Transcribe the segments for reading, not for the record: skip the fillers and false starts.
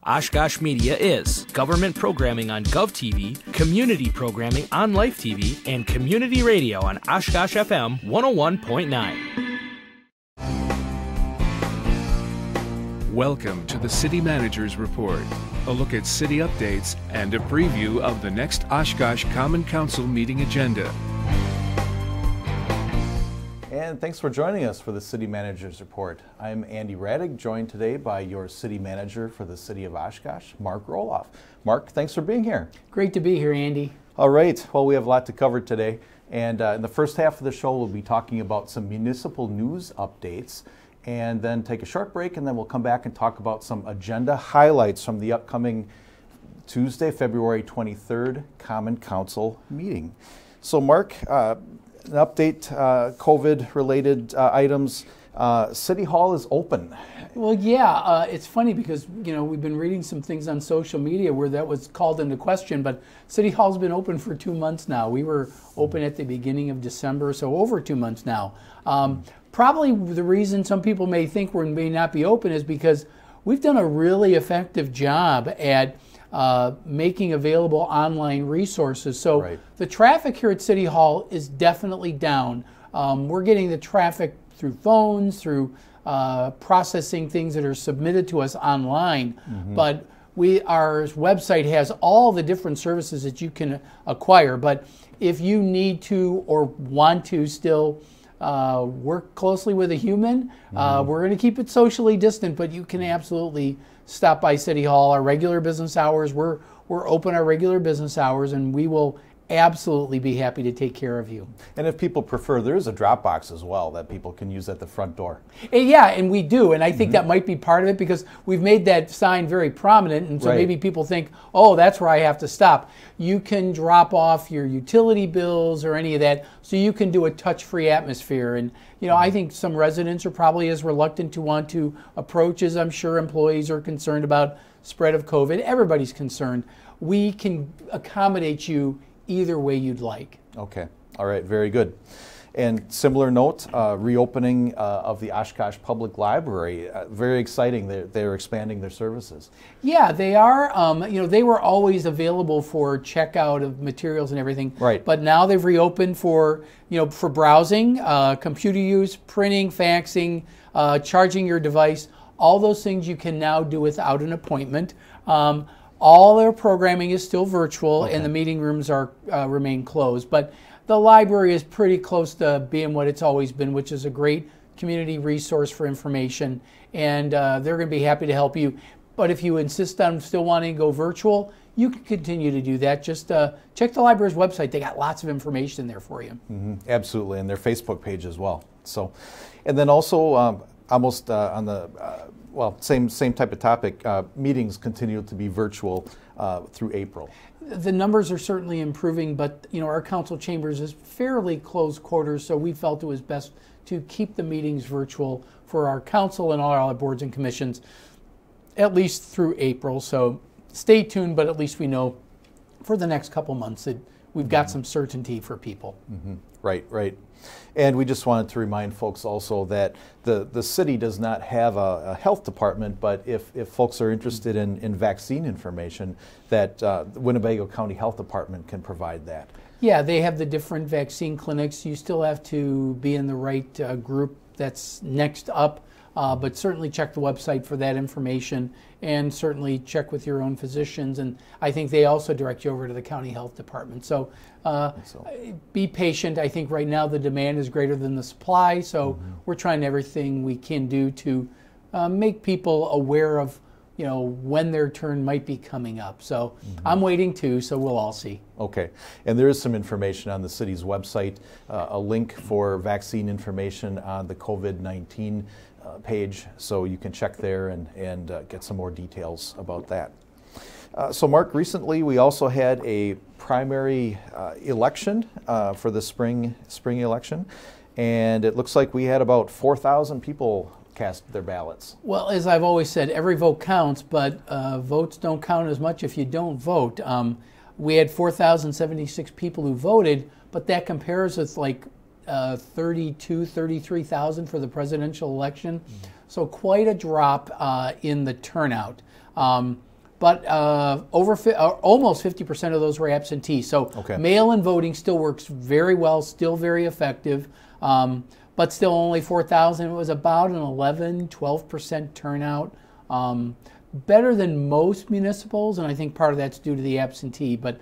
Oshkosh Media is government programming on GovTV, community programming on Life TV, and community radio on Oshkosh FM 101.9. Welcome to the City Manager's Report, a look at city updates and a preview of the next Oshkosh Common Council meeting agenda. And thanks for joining us for the City Manager's Report. I'm Andy Radig, joined today by your City Manager for the City of Oshkosh, Mark Roloff. Mark, thanks for being here. Great to be here, Andy. All right, well, we have a lot to cover today. And in the first half of the show, we'll be talking about some municipal news updates and then take a short break, and then we'll come back and talk about some agenda highlights from the upcoming Tuesday, February 23rd Common Council meeting. So, Mark, an update, COVID-related items. City Hall is open. Well, yeah, it's funny because, we've been reading some things on social media where that was called into question, but City Hall's been open for 2 months now. We were open at the beginning of December, so over 2 months now. Probably the reason some people may think we may not be open is because we've done a really effective job at making available online resources. So right. The traffic here at City Hall is definitely down. We're getting the traffic through phones, through processing things that are submitted to us online, but our website has all the different services that you can acquire. But if you need to or want to still work closely with a human, we're going to keep it socially distant, but you can absolutely stop by City Hall. Our regular business hours, we're open our regular business hours, and we will absolutely be happy to take care of you. And if people prefer, there is a drop box as well that people can use at the front door. Yeah, and we do, and I think that might be part of it because we've made that sign very prominent, and so right. Maybe people think, oh, that's where I have to stop. You can drop off your utility bills or any of that, so you can do a touch-free atmosphere. And I think some residents are probably as reluctant to want to approach as I'm sure employees are concerned about spread of COVID. Everybody's concerned. We can accommodate you either way you'd like. Okay. All right. Very good. And similar note, reopening of the Oshkosh Public Library. Very exciting. They're expanding their services. Yeah, they are. They were always available for checkout of materials and everything. Right. But now they've reopened for browsing, computer use, printing, faxing, charging your device. All those things you can now do without an appointment. All their programming is still virtual, okay. And the meeting rooms remain closed. But the library is pretty close to being what it's always been, which is a great community resource for information. And they're going to be happy to help you. But if you insist on still wanting to go virtual, you can continue to do that. Just check the library's website. They got lots of information there for you. Absolutely, and their Facebook page as well. So, and then also almost on the same type of topic. Meetings continue to be virtual through April. The numbers are certainly improving, but our council chambers is fairly close quarters, so we felt it was best to keep the meetings virtual for our council and all our boards and commissions, at least through April. So stay tuned, but at least we know for the next couple months that we've got some certainty for people. Right. And we just wanted to remind folks also that the city does not have a health department, but if folks are interested in vaccine information, that the Winnebago County Health Department can provide that. Yeah, they have the different vaccine clinics. You still have to be in the right group that's next up, but certainly check the website for that information, and certainly check with your own physicians. And I think they also direct you over to the county health department. So be patient. I think right now the demand is greater than the supply, so we're trying everything we can do to make people aware of when their turn might be coming up. So I'm waiting too, so we'll all see. Okay. And there is some information on the city's website, a link for vaccine information on the COVID-19 page, so you can check there and get some more details about that. So Mark, recently we also had a primary election for the spring election, and it looks like we had about 4,000 people cast their ballots. Well, as I've always said, every vote counts, but votes don't count as much if you don't vote. We had 4,076 people who voted, but that compares with 33,000 for the presidential election. So quite a drop in the turnout. but almost 50% of those were absentee. So mail-in voting still works very well, still very effective, but still only 4,000. It was about an 11-12% turnout. Better than most municipals, and I think part of that's due to the absentee. But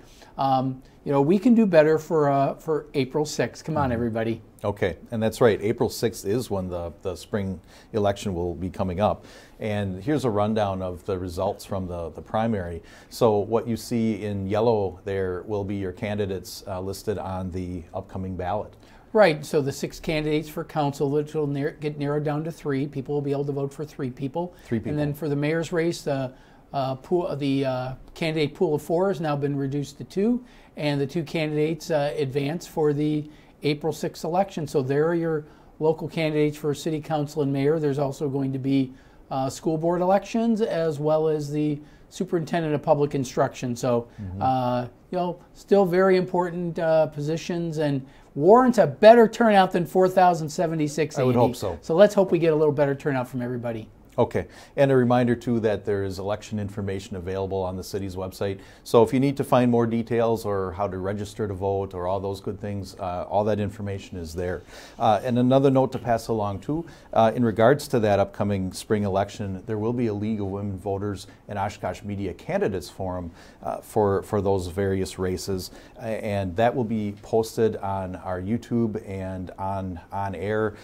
we can do better for April 6th. Come on, everybody. Okay, and that's right. April 6th is when the spring election will be coming up. And here's a rundown of the results from the primary. So what you see in yellow there will be your candidates listed on the upcoming ballot. Right, so the 6 candidates for council, which will get narrowed down to 3. People will be able to vote for 3 people. 3 people. And then for the mayor's race, the candidate pool of 4 has now been reduced to 2, and the 2 candidates advance for the April 6th election. So there are your local candidates for city council and mayor. There's also going to be school board elections as well as the superintendent of public instruction. So, still very important positions, and warrants a better turnout than 4,076. I would hope so. So let's hope we get a little better turnout from everybody. Okay, and a reminder too that there is election information available on the city's website. So if you need to find more details or how to register to vote or all those good things, all that information is there. And another note to pass along too, in regards to that upcoming spring election, there will be a League of Women Voters and Oshkosh Media Candidates Forum for those various races, and that will be posted on our YouTube and on air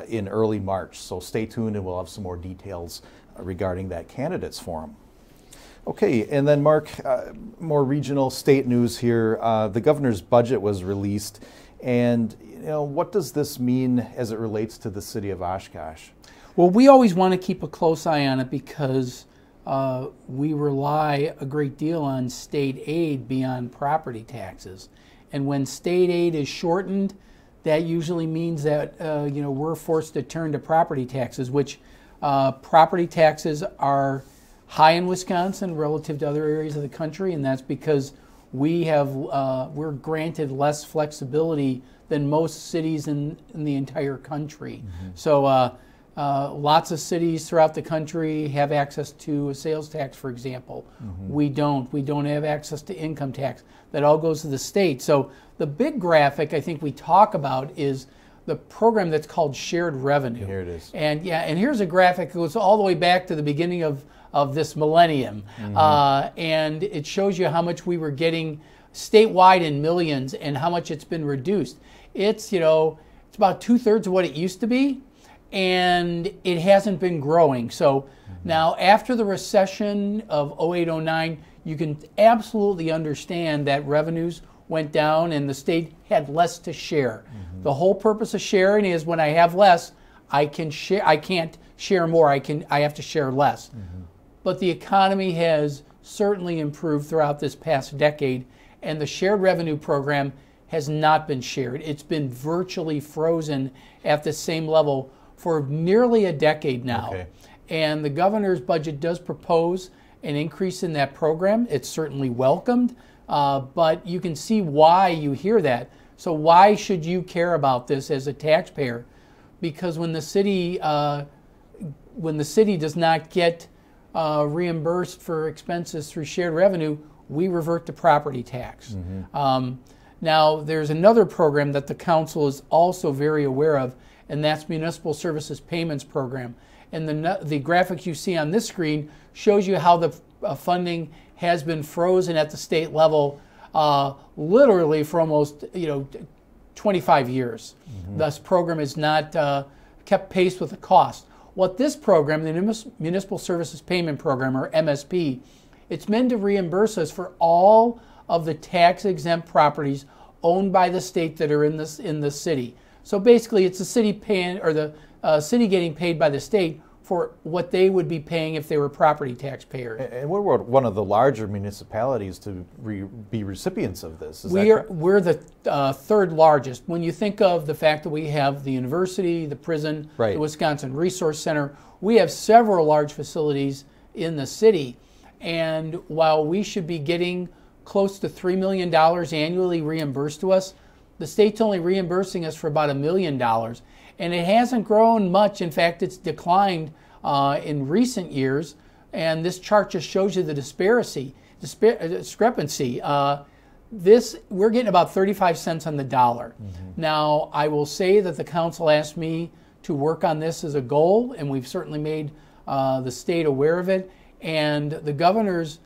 in early March. So stay tuned, and we'll have some more details regarding that candidates forum. Okay, and then Mark, more regional state news here. The governor's budget was released, and what does this mean as it relates to the city of Oshkosh? Well, we always want to keep a close eye on it because we rely a great deal on state aid beyond property taxes, and when state aid is shortened, that usually means that we're forced to turn to property taxes, which property taxes are high in Wisconsin relative to other areas of the country, and that's because we're granted less flexibility than most cities in the entire country. Mm-hmm. So lots of cities throughout the country have access to a sales tax, for example. Mm-hmm. We don't have access to income tax. That all goes to the state. So the big graphic I think we talk about is the program that's called shared revenue. Here it is. And here's a graphic that goes all the way back to the beginning of this millennium. Mm-hmm. And it shows you how much we were getting statewide in millions and how much it's been reduced. It's about 2/3 of what it used to be, and it hasn't been growing. So now after the recession of 08-09, you can absolutely understand that revenues went down and the state had less to share. Mm-hmm. The whole purpose of sharing is when I have less, I can't share more, I have to share less. Mm-hmm. But the economy has certainly improved throughout this past decade, and the shared revenue program has not been shared. It's been virtually frozen at the same level for nearly a decade now. Okay. And the governor's budget does propose an increase in that program. It's certainly welcomed, but you can see why you hear that. So why should you care about this as a taxpayer? Because when the city does not get reimbursed for expenses through shared revenue, we revert to property tax. Mm-hmm. Now, there's another program that the council is also very aware of, and that's Municipal Services Payments Program. And the graphic you see on this screen shows you how the funding has been frozen at the state level literally for almost 25 years. Mm-hmm. This program has not kept pace with the cost. What this program, the Municipal Services Payment Program, or MSP, it's meant to reimburse us for all of the tax-exempt properties owned by the state that are in the city. So basically, it's the city paying, or the city getting paid by the state for what they would be paying if they were property taxpayers. And we're one of the larger municipalities to be recipients of this. Is that correct? We're the third largest. When you think of the fact that we have the university, the prison, right, the Wisconsin Resource Center, we have several large facilities in the city. And while we should be getting close to $3 million annually reimbursed to us, the state's only reimbursing us for about $1 million. And it hasn't grown much. In fact, it's declined in recent years and this chart just shows you the discrepancy. We're getting about 35 cents on the dollar. Now, I will say that the council asked me to work on this as a goal, and we've certainly made the state aware of it. And the governor's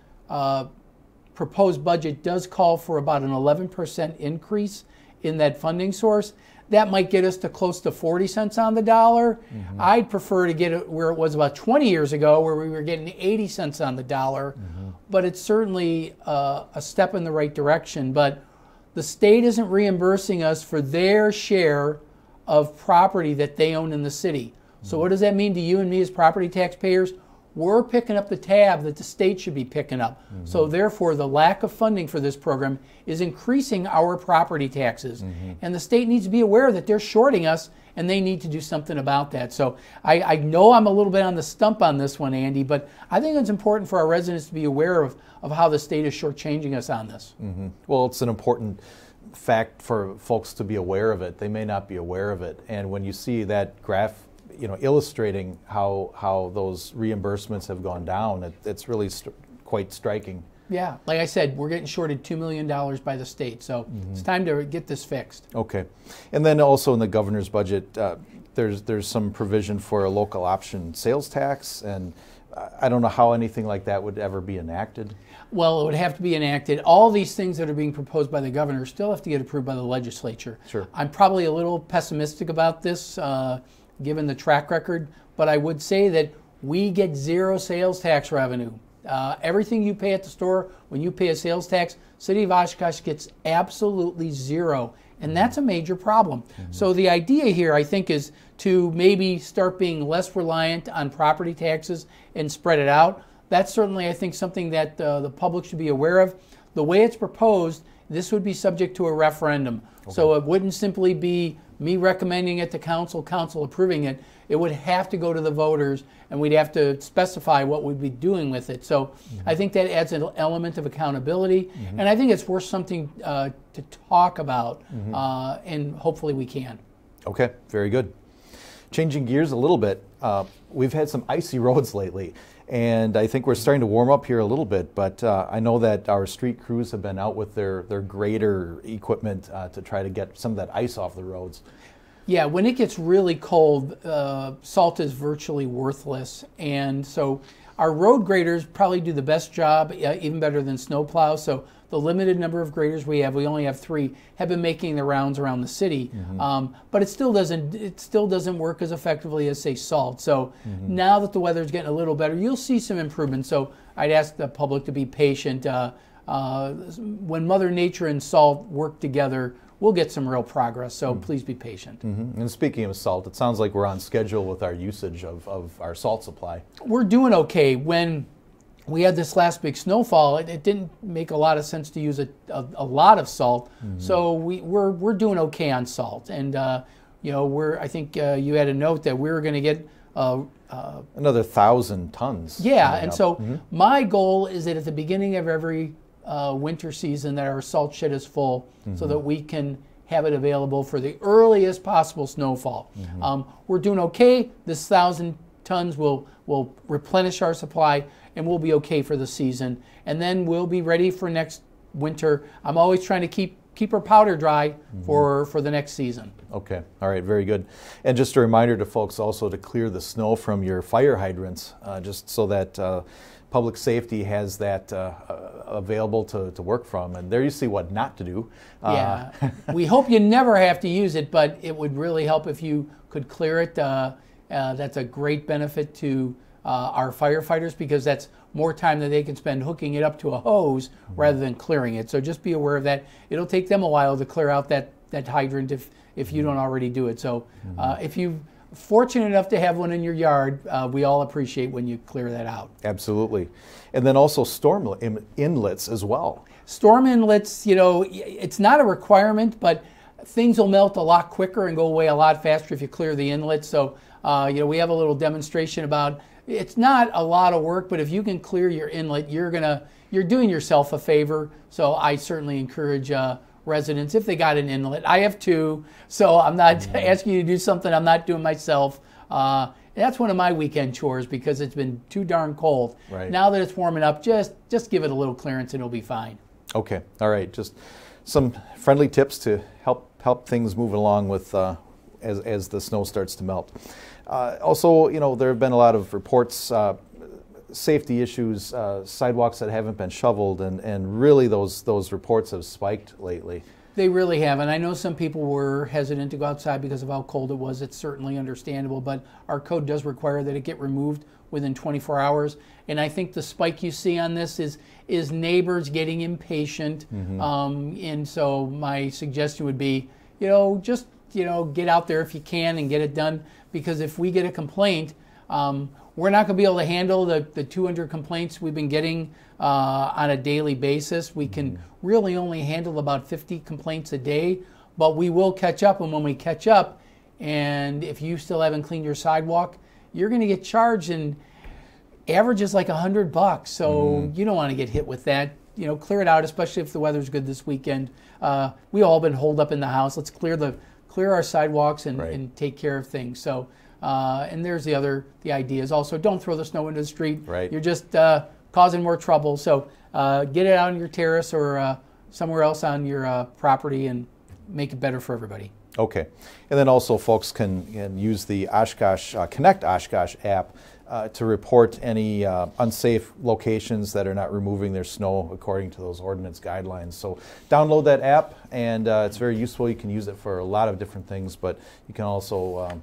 proposed budget does call for about an 11% increase in that funding source. That might get us to close to 40 cents on the dollar. I'd prefer to get it where it was about 20 years ago, where we were getting 80 cents on the dollar. But it's certainly a step in the right direction. But the state isn't reimbursing us for their share of property that they own in the city. So what does that mean to you and me as property taxpayers? We're picking up the tab that the state should be picking up. So therefore, the lack of funding for this program is increasing our property taxes. And the state needs to be aware that they're shorting us, and they need to do something about that. So I know I'm a little bit on the stump on this one, Andy, but I think it's important for our residents to be aware of how the state is shortchanging us on this. Well, it's an important fact for folks to be aware of it. They may not be aware of it. And when you see that graph, illustrating how those reimbursements have gone down, it's really quite striking. Yeah, like I said, we're getting shorted $2 million by the state, so it's time to get this fixed. Okay, and then also in the governor's budget, there's some provision for a local option sales tax, and I don't know how anything like that would ever be enacted. Well, it would have to be enacted. All these things that are being proposed by the governor still have to get approved by the legislature. Sure. I'm probably a little pessimistic about this, given the track record, but I would say that we get zero sales tax revenue. Everything you pay at the store, when you pay a sales tax, City of Oshkosh gets absolutely zero, and that's a major problem. So the idea here, I think, is to maybe start being less reliant on property taxes and spread it out. That's certainly, I think, something that the public should be aware of. The way it's proposed, this would be subject to a referendum. So it wouldn't simply be me recommending it to council approving it. It would have to go to the voters, and we'd have to specify what we'd be doing with it. So I think that adds an element of accountability, and I think it's worth something to talk about, and hopefully we can. Okay, very good. Changing gears a little bit, we've had some icy roads lately, and I think we're starting to warm up here a little bit, but I know that our street crews have been out with their grader equipment to try to get some of that ice off the roads. Yeah, when it gets really cold, salt is virtually worthless, and so our road graders probably do the best job, even better than snowplows. So the limited number of graders we only have 3, have been making the rounds around the city, but it still doesn't work as effectively as, say, salt. So now that the weather's getting a little better, you'll see some improvement. So I'd ask the public to be patient. When Mother Nature and salt work together, we'll get some real progress, so please be patient. And speaking of salt, it sounds like we're on schedule with our usage of our salt supply. We're doing okay. When we had this last big snowfall, it didn't make a lot of sense to use a lot of salt, so we're doing okay on salt. And I think you had a note that we were going to get another 1,000 tons. Yeah, and so my goal is that at the beginning of every winter season that our salt shed is full, so that we can have it available for the earliest possible snowfall. We're doing okay. This 1,000 tons will replenish our supply, and we'll be okay for the season. And then we'll be ready for next winter. I'm always trying to keep our powder dry for the next season. Okay, all right, very good. And just a reminder to folks also to clear the snow from your fire hydrants, just so that public safety has that available to work from. And there you see what not to do. Yeah, we hope you never have to use it, but it would really help if you could clear it. That's a great benefit to our firefighters, because that's more time that they can spend hooking it up to a hose rather than clearing it. So just be aware of that. It'll take them a while to clear out that hydrant if you don't already do it. So if you're fortunate enough to have one in your yard, we all appreciate when you clear that out. Absolutely. And then also storm inlets as well. Storm inlets, it's not a requirement, but things will melt a lot quicker and go away a lot faster if you clear the inlet. So we have a little demonstration about, it's not a lot of work, but if you can clear your inlet, you're doing yourself a favor. So I certainly encourage residents, if they got an inlet. I have 2, so I'm not asking you to do something I'm not doing myself. that's one of my weekend chores because it's been too darn cold. Right. Now that it's warming up, just give it a little clearance and it'll be fine. Okay, all right. Just some friendly tips to help things move along with as the snow starts to melt. Also, there have been a lot of reports, safety issues, sidewalks that haven't been shoveled, and really those reports have spiked lately. They really have, and I know some people were hesitant to go outside because of how cold it was. It's certainly understandable, but our code does require that it get removed within 24 hours. And I think the spike you see on this is neighbors getting impatient. And so my suggestion would be, just get out there if you can and get it done. Because if we get a complaint, we're not going to be able to handle the 200 complaints we've been getting on a daily basis. We can really only handle about 50 complaints a day, but we will catch up. And when we catch up, and if you still haven't cleaned your sidewalk, you're going to get charged, and average is like $100. So you don't want to get hit with that. Clear it out, especially if the weather's good this weekend. We all been holed up in the house. Let's clear our sidewalks and take care of things. So. And there's the idea is also don't throw the snow into the street. Right. You're just causing more trouble. So get it out on your terrace or somewhere else on your property and make it better for everybody. Okay. And then also folks can use the Oshkosh Connect Oshkosh app to report any unsafe locations that are not removing their snow according to those ordinance guidelines. So download that app, and it's very useful. You can use it for a lot of different things, but you can also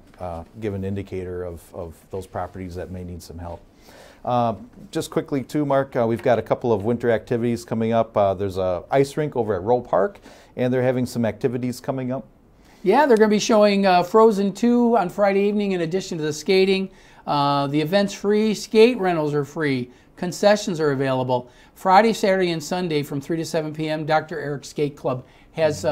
give an indicator of those properties that may need some help. Just quickly too, Mark, we've got a couple of winter activities coming up. There's a ice rink over at Rowe Park, and they're having some activities coming up. Yeah, they're going to be showing Frozen 2 on Friday evening in addition to the skating. The event's free. Skate rentals are free. Concessions are available. Friday, Saturday, and Sunday from 3 to 7 p.m., Dr. Eric's Skate Club has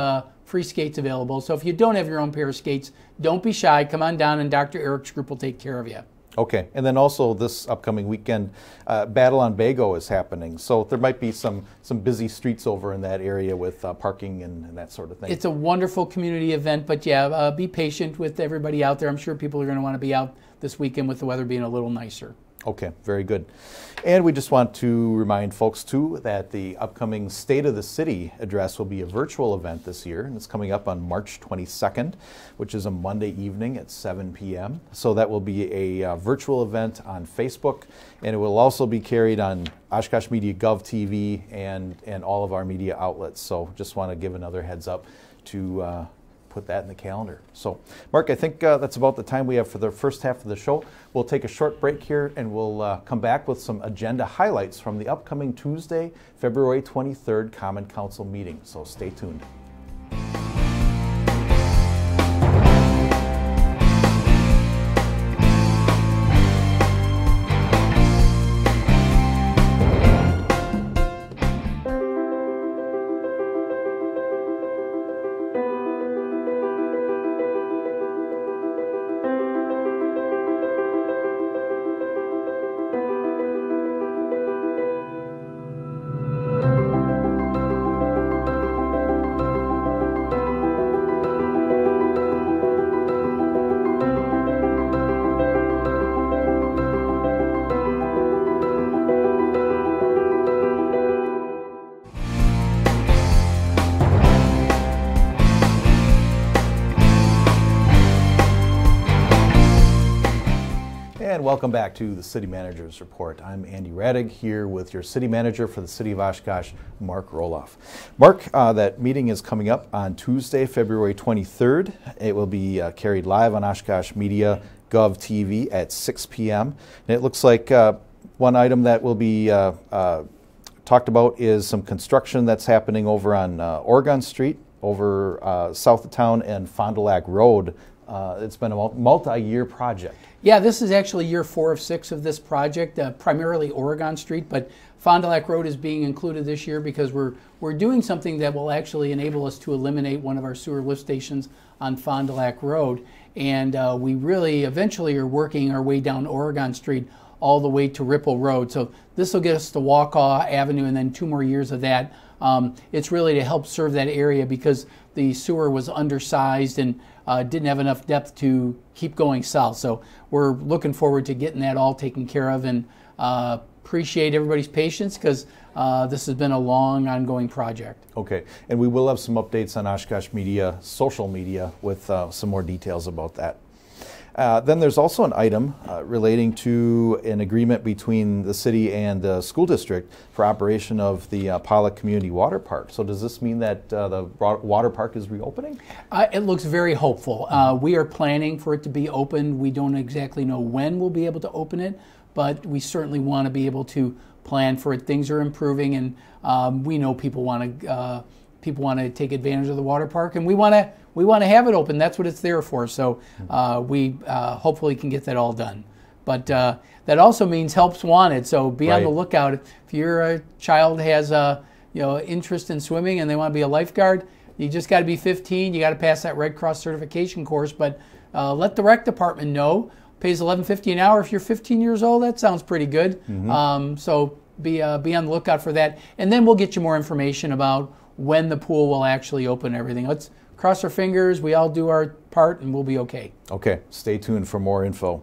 free skates available. So if you don't have your own pair of skates, don't be shy. Come on down, and Dr. Eric's group will take care of you. Okay, and then also this upcoming weekend, Battle on Bago is happening. So there might be some busy streets over in that area with parking and that sort of thing. It's a wonderful community event, but yeah, be patient with everybody out there. I'm sure people are going to want to be out this weekend with the weather being a little nicer. Okay, very good. And we just want to remind folks, too, that the upcoming State of the City address will be a virtual event this year, and it's coming up on March 22nd, which is a Monday evening at 7 p.m. So that will be a virtual event on Facebook, and it will also be carried on Oshkosh Media Gov TV and all of our media outlets. So just want to give another heads up to put that in the calendar. So, Mark, I think that's about the time we have for the first half of the show. We'll take a short break here, and we'll come back with some agenda highlights from the upcoming Tuesday, February 23rd Common Council meeting. So stay tuned. And welcome back to the City Manager's Report. I'm Andy Radig here with your City Manager for the City of Oshkosh, Mark Roloff. Mark, that meeting is coming up on Tuesday, February 23rd. It will be carried live on Oshkosh Media Gov TV at 6 p.m. And it looks like one item that will be talked about is some construction that's happening over on Oregon Street, over south of town, and Fond du Lac Road. It's been a multi-year project. Yeah, this is actually year 4 of 6 of this project, primarily Oregon Street, but Fond du Lac Road is being included this year because we're doing something that will actually enable us to eliminate one of our sewer lift stations on Fond du Lac Road. And we really eventually are working our way down Oregon Street all the way to Ripple Road. So this will get us to Waukau Avenue and then 2 more years of that. It's really to help serve that area because the sewer was undersized and didn't have enough depth to keep going south. So we're looking forward to getting that all taken care of, and appreciate everybody's patience, because this has been a long, ongoing project. Okay, and we will have some updates on Oshkosh Media, social media, with some more details about that. Then there's also an item relating to an agreement between the city and the school district for operation of the Pollock Community Water Park. So does this mean that the water park is reopening? It looks very hopeful. We are planning for it to be open. We don't exactly know when we'll be able to open it, but we certainly want to be able to plan for it. Things are improving, and we know people want to take advantage of the water park, and we want to have it open. That's what it's there for. So we hopefully can get that all done. But that also means help's wanted. So be on the lookout. If your child has interest in swimming and they want to be a lifeguard, you just got to be 15. You got to pass that Red Cross certification course. But let the rec department know. Pays $11.50 an hour if you're 15 years old. That sounds pretty good. So be on the lookout for that. And then we'll get you more information about when the pool will actually open and everything. Let's cross our fingers. We all do our part, and we'll be okay. Okay, stay tuned for more info.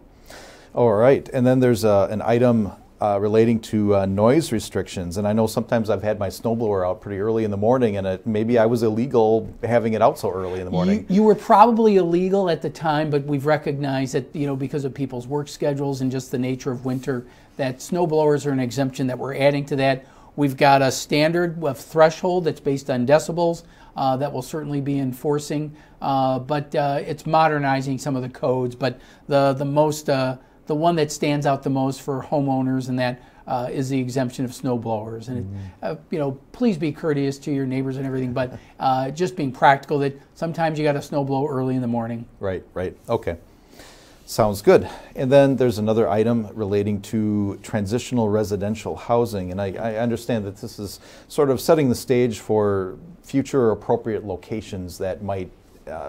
All right, and then there's an item relating to noise restrictions. And I know sometimes I've had my snowblower out pretty early in the morning, and maybe I was illegal having it out so early in the morning. You were probably illegal at the time, but we've recognized that, because of people's work schedules and just the nature of winter, that snowblowers are an exemption that we're adding to that. We've got a standard of threshold that's based on decibels that we'll certainly be enforcing, but it's modernizing some of the codes. But the one that stands out the most for homeowners, and that is the exemption of snow blowers. And please be courteous to your neighbors and everything, but just being practical, that sometimes you got to snow blow early in the morning. Right. Okay. Sounds good. And then there's another item relating to transitional residential housing, and I understand that this is sort of setting the stage for future appropriate locations that might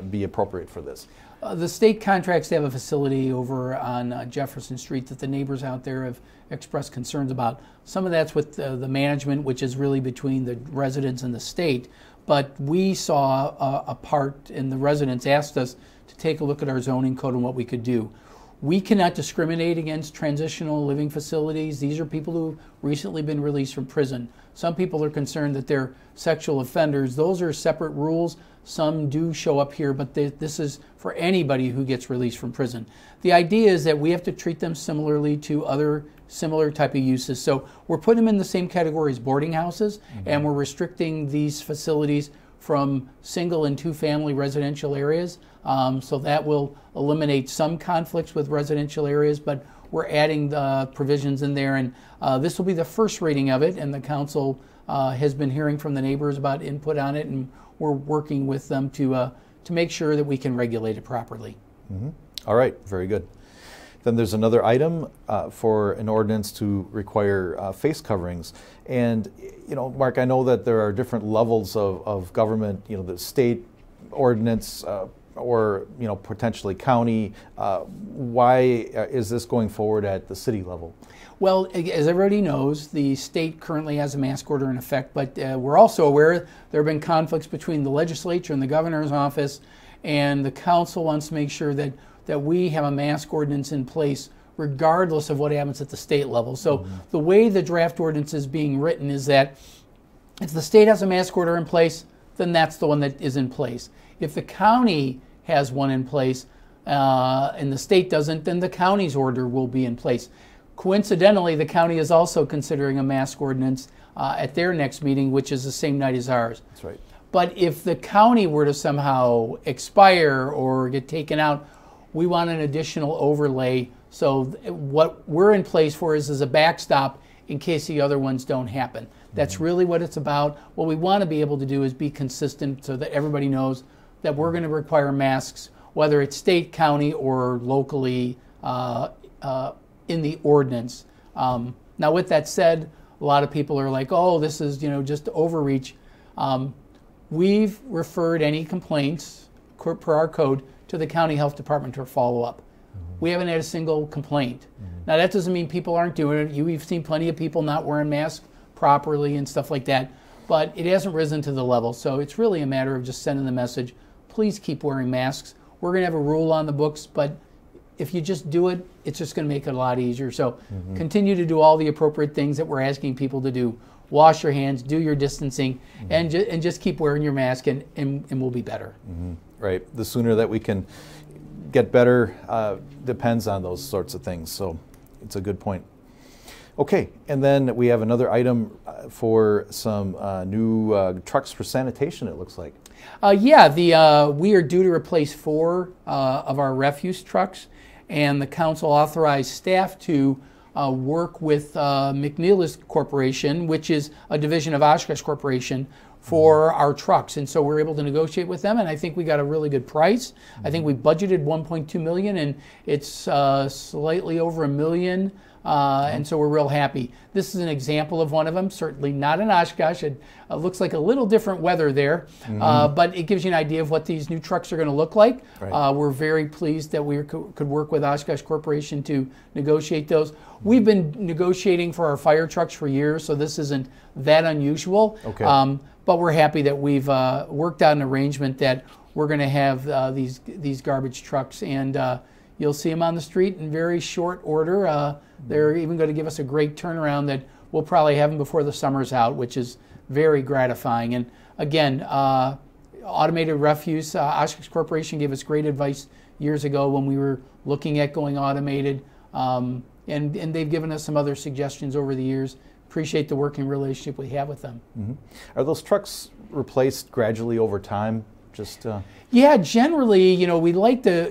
be appropriate for this. The state contracts to have a facility over on Jefferson Street that the neighbors out there have expressed concerns about. Some of that's with the management, which is really between the residents and the state. But we saw a part, and the residents asked us to take a look at our zoning code and what we could do. We cannot discriminate against transitional living facilities. These are people who've recently been released from prison. Some people are concerned that they're sexual offenders. Those are separate rules. Some do show up here, but this is for anybody who gets released from prison. The idea is that we have to treat them similarly to other similar type of uses. So we're putting them in the same category as boarding houses, and we're restricting these facilities from single and two-family residential areas. So that will eliminate some conflicts with residential areas, but we're adding the provisions in there, and this will be the first reading of it, and the council has been hearing from the neighbors about input on it, and we're working with them to make sure that we can regulate it properly. All right, very good. Then there's another item for an ordinance to require face coverings. And, Mark, I know that there are different levels of government, the state ordinance or, potentially county. Why is this going forward at the city level? Well, as everybody knows, the state currently has a mask order in effect, but we're also aware there have been conflicts between the legislature and the governor's office, and the council wants to make sure that we have a mask ordinance in place regardless of what happens at the state level. So the way the draft ordinance is being written is that if the state has a mask order in place, then that's the one that is in place. If the county has one in place and the state doesn't, then the county's order will be in place. Coincidentally, the county is also considering a mask ordinance at their next meeting, which is the same night as ours. That's right. But if the county were to somehow expire or get taken out, we want an additional overlay. So what we're in place for is a backstop in case the other ones don't happen. That's really what it's about. What we want to be able to do is be consistent so that everybody knows that we're going to require masks, whether it's state, county, or locally in the ordinance. Now, with that said, a lot of people are like, oh, this is just overreach. We've referred any complaints per our code to the county health department for follow-up. We haven't had a single complaint. Now, that doesn't mean people aren't doing it. We've seen plenty of people not wearing masks properly and stuff like that, but it hasn't risen to the level. So it's really a matter of just sending the message, please keep wearing masks. we're going to have a rule on the books, but if you just do it, it's just going to make it a lot easier. So continue to do all the appropriate things that we're asking people to do. Wash your hands, do your distancing, and just keep wearing your mask, and we'll be better. Right. The sooner that we can get better depends on those sorts of things. So it's a good point. Okay, and then we have another item for some new trucks for sanitation, it looks like. We are due to replace 4 of our refuse trucks, and the council authorized staff to work with McNeilis Corporation, which is a division of Oshkosh Corporation, for our trucks. And so we're able to negotiate with them, and I think we got a really good price. I think we budgeted $1.2 million, and it's slightly over $1 million. And so we're real happy. This is an example of one of them, certainly not in Oshkosh. It looks like a little different weather there, but it gives you an idea of what these new trucks are going to look like. Right. We're very pleased that we could work with Oshkosh Corporation to negotiate those. We've been negotiating for our fire trucks for years, so this isn't that unusual. Okay. But we're happy that we've worked out an arrangement that we're going to have these garbage trucks, and you'll see them on the street in very short order. They're even going to give us a great turnaround that we'll probably have them before the summer's out, which is very gratifying. And again, automated refuse, Oshkosh Corporation gave us great advice years ago when we were looking at going automated, and they've given us some other suggestions over the years. Appreciate the working relationship we have with them. Are those trucks replaced gradually over time? Yeah, generally, we like to,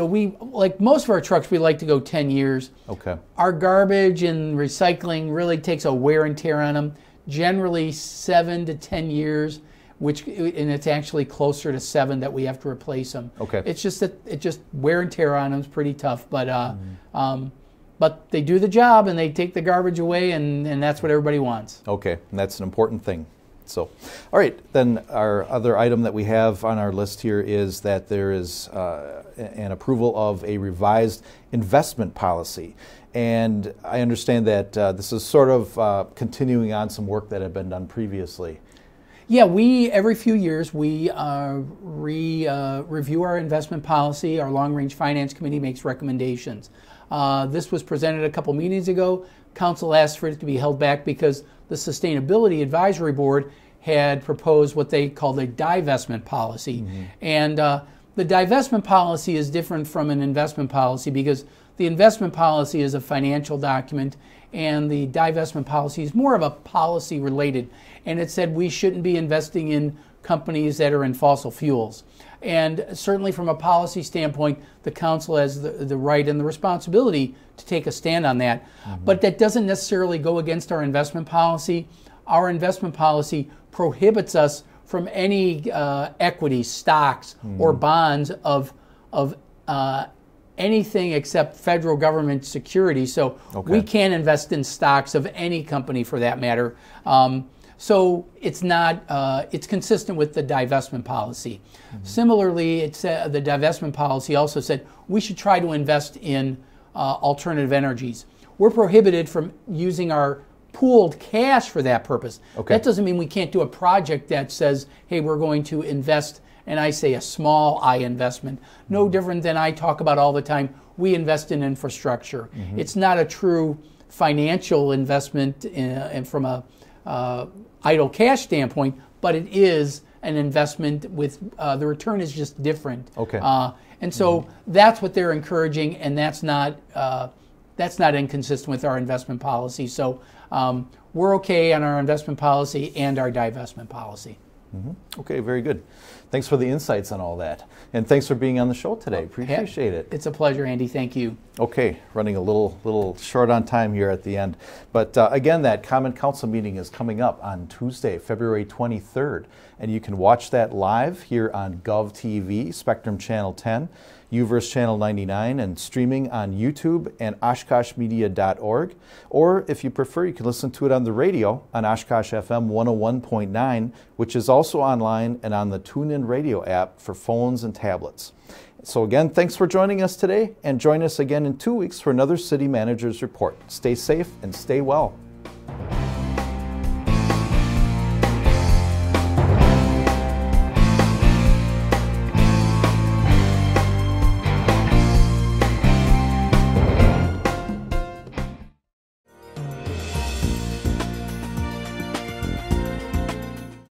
we like most of our trucks, we like to go 10 years. Okay. Our garbage and recycling really takes a wear and tear on them. Generally 7 to 10 years, and it's actually closer to 7 that we have to replace them. Okay. It's just that wear and tear on them is pretty tough, but they do the job and they take the garbage away, and that's what everybody wants. Okay, and that's an important thing. So, all right, then our other item that we have on our list here is that there is an approval of a revised investment policy. And I understand that this is sort of continuing on some work that had been done previously. Yeah, every few years we review our investment policy. Our long-range finance committee makes recommendations. This was presented a couple meetings ago. Council asked for it to be held back because the Sustainability Advisory Board had proposed what they called a divestment policy. And the divestment policy is different from an investment policy because the investment policy is a financial document and the divestment policy is more of a policy related. And it said we shouldn't be investing in companies that are in fossil fuels. And certainly from a policy standpoint, the council has the right and the responsibility to take a stand on that. But that doesn't necessarily go against our investment policy. Our investment policy prohibits us from any equity, stocks, or bonds of anything except federal government security. So we can't invest in stocks of any company for that matter. So it's not, it's consistent with the divestment policy. Similarly, the divestment policy also said we should try to invest in alternative energies. We're prohibited from using our pooled cash for that purpose. That doesn't mean we can't do a project that says, hey, we're going to invest, and I say a small I investment. No different than I talk about all the time, we invest in infrastructure. It's not a true financial investment and from a idle cash standpoint, but it is an investment with the return is just different. And so that's what they're encouraging, and that's not inconsistent with our investment policy. So we're okay on our investment policy and our divestment policy. Okay, very good. Thanks for the insights on all that. And thanks for being on the show today. Appreciate it. It's a pleasure, Andy. Thank you. Okay, running a little short on time here at the end. But again, that Common Council meeting is coming up on Tuesday, February 23rd. And you can watch that live here on GovTV, Spectrum Channel 10, UVerse Channel 99, and streaming on YouTube and OshkoshMedia.org. Or if you prefer, you can listen to it on the radio on Oshkosh FM 101.9, which is also online and on the TuneIn Radio app for phones and tablets. So again, thanks for joining us today, and join us again in 2 weeks for another City Manager's Report. Stay safe and stay well.